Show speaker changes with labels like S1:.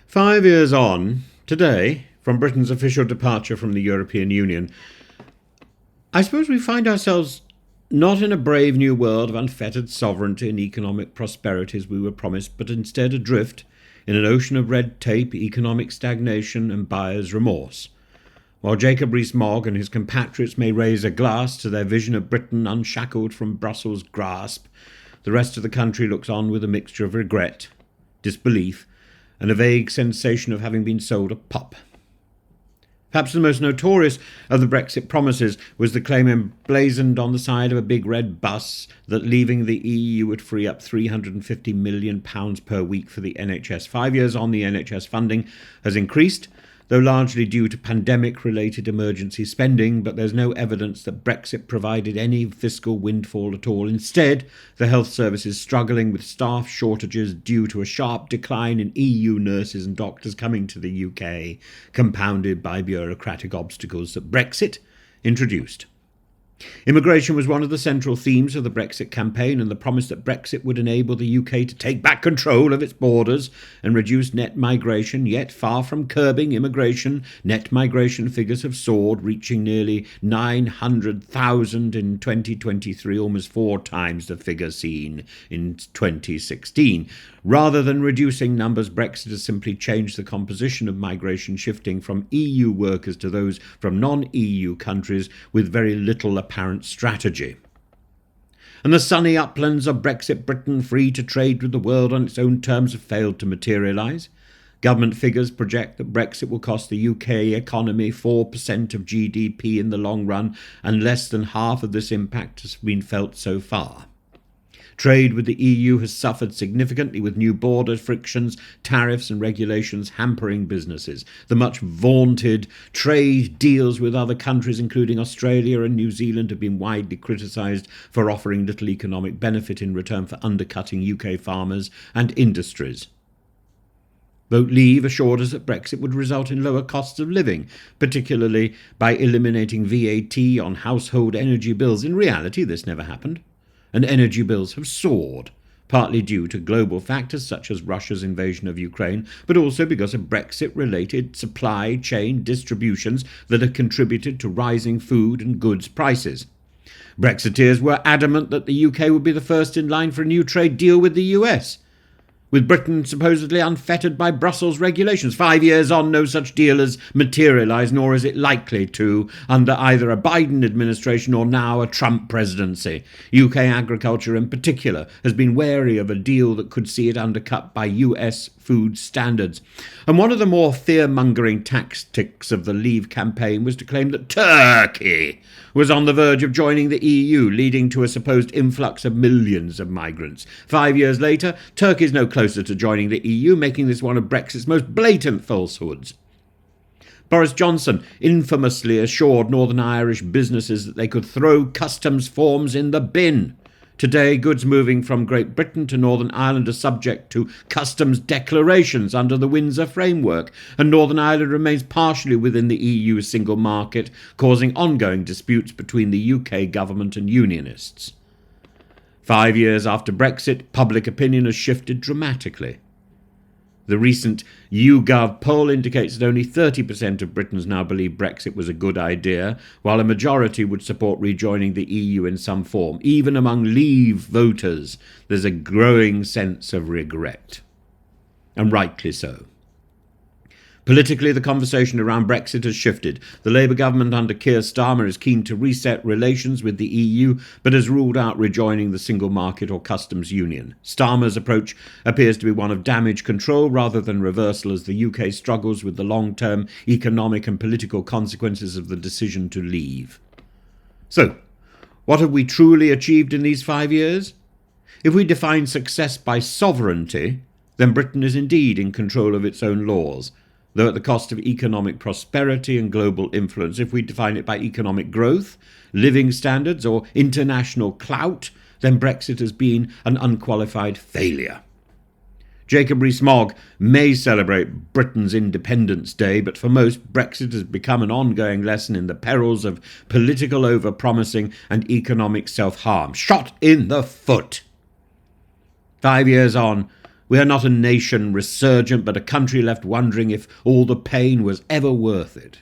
S1: 5 years on, today, from Britain's official departure from the European Union, I suppose we find ourselves not in a brave new world of unfettered sovereignty and economic prosperity as we were promised, but instead adrift in an ocean of red tape, economic stagnation and buyer's remorse. While Jacob Rees-Mogg and his compatriots may raise a glass to their vision of Britain unshackled from Brussels' grasp, the rest of the country looks on with a mixture of regret, disbelief, and a vague sensation of having been sold a pup. Perhaps the most notorious of the Brexit promises was the claim emblazoned on the side of a big red bus that leaving the EU would free up £350 million per week for the NHS. 5 years on, the NHS funding has increased, though largely due to pandemic-related emergency spending, but there's no evidence that Brexit provided any fiscal windfall at all. Instead, the health service is struggling with staff shortages due to a sharp decline in EU nurses and doctors coming to the UK, compounded by bureaucratic obstacles that Brexit introduced. Immigration was one of the central themes of the Brexit campaign, and the promise that Brexit would enable the UK to take back control of its borders and reduce net migration. Yet, far from curbing immigration, net migration figures have soared, reaching nearly 900,000 in 2023, almost 4 times the figure seen in 2016. Rather than reducing numbers, Brexit has simply changed the composition of migration, shifting from EU workers to those from non-EU countries with very little apparent strategy. And the sunny uplands of Brexit Britain, free to trade with the world on its own terms, have failed to materialise. Government figures project that Brexit will cost the UK economy 4% of GDP in the long run, and less than half of this impact has been felt so far. Trade with the EU has suffered significantly, with new border frictions, tariffs and regulations hampering businesses. The much vaunted trade deals with other countries, including Australia and New Zealand, have been widely criticised for offering little economic benefit in return for undercutting UK farmers and industries. Vote Leave assured us that Brexit would result in lower costs of living, particularly by eliminating VAT on household energy bills. In reality, this never happened, and energy bills have soared, partly due to global factors such as Russia's invasion of Ukraine, but also because of Brexit-related supply chain distributions that have contributed to rising food and goods prices. Brexiteers were adamant that the UK would be the first in line for a new trade deal with the US, with Britain supposedly unfettered by Brussels regulations. 5 years on, no such deal has materialised, nor is it likely to under either a Biden administration or now a Trump presidency. UK agriculture in particular has been wary of a deal that could see it undercut by US food standards. And one of the more fear-mongering tactics of the Leave campaign was to claim that Turkey was on the verge of joining the EU, leading to a supposed influx of millions of migrants. 5 years later, Turkey is no closer to joining the EU, making this one of Brexit's most blatant falsehoods. Boris Johnson infamously assured Northern Irish businesses that they could throw customs forms in the bin. Today, goods moving from Great Britain to Northern Ireland are subject to customs declarations under the Windsor Framework, and Northern Ireland remains partially within the EU single market, causing ongoing disputes between the UK government and unionists. 5 years after Brexit, public opinion has shifted dramatically. The recent YouGov poll indicates that only 30% of Britons now believe Brexit was a good idea, while a majority would support rejoining the EU in some form. Even among Leave voters, there's a growing sense of regret, and rightly so. Politically, the conversation around Brexit has shifted. The Labour government under Keir Starmer is keen to reset relations with the EU, but has ruled out rejoining the single market or customs union. Starmer's approach appears to be one of damage control rather than reversal, as the UK struggles with the long-term economic and political consequences of the decision to leave. So, what have we truly achieved in these 5 years? If we define success by sovereignty, then Britain is indeed in control of its own laws, though at the cost of economic prosperity and global influence. If we define it by economic growth, living standards, or international clout, then Brexit has been an unqualified failure. Jacob Rees-Mogg may celebrate Britain's Independence Day, but for most, Brexit has become an ongoing lesson in the perils of political overpromising and economic self-harm. Shot in the foot. 5 years on, We are not a nation resurgent, but a country left wondering if all the pain was ever worth it.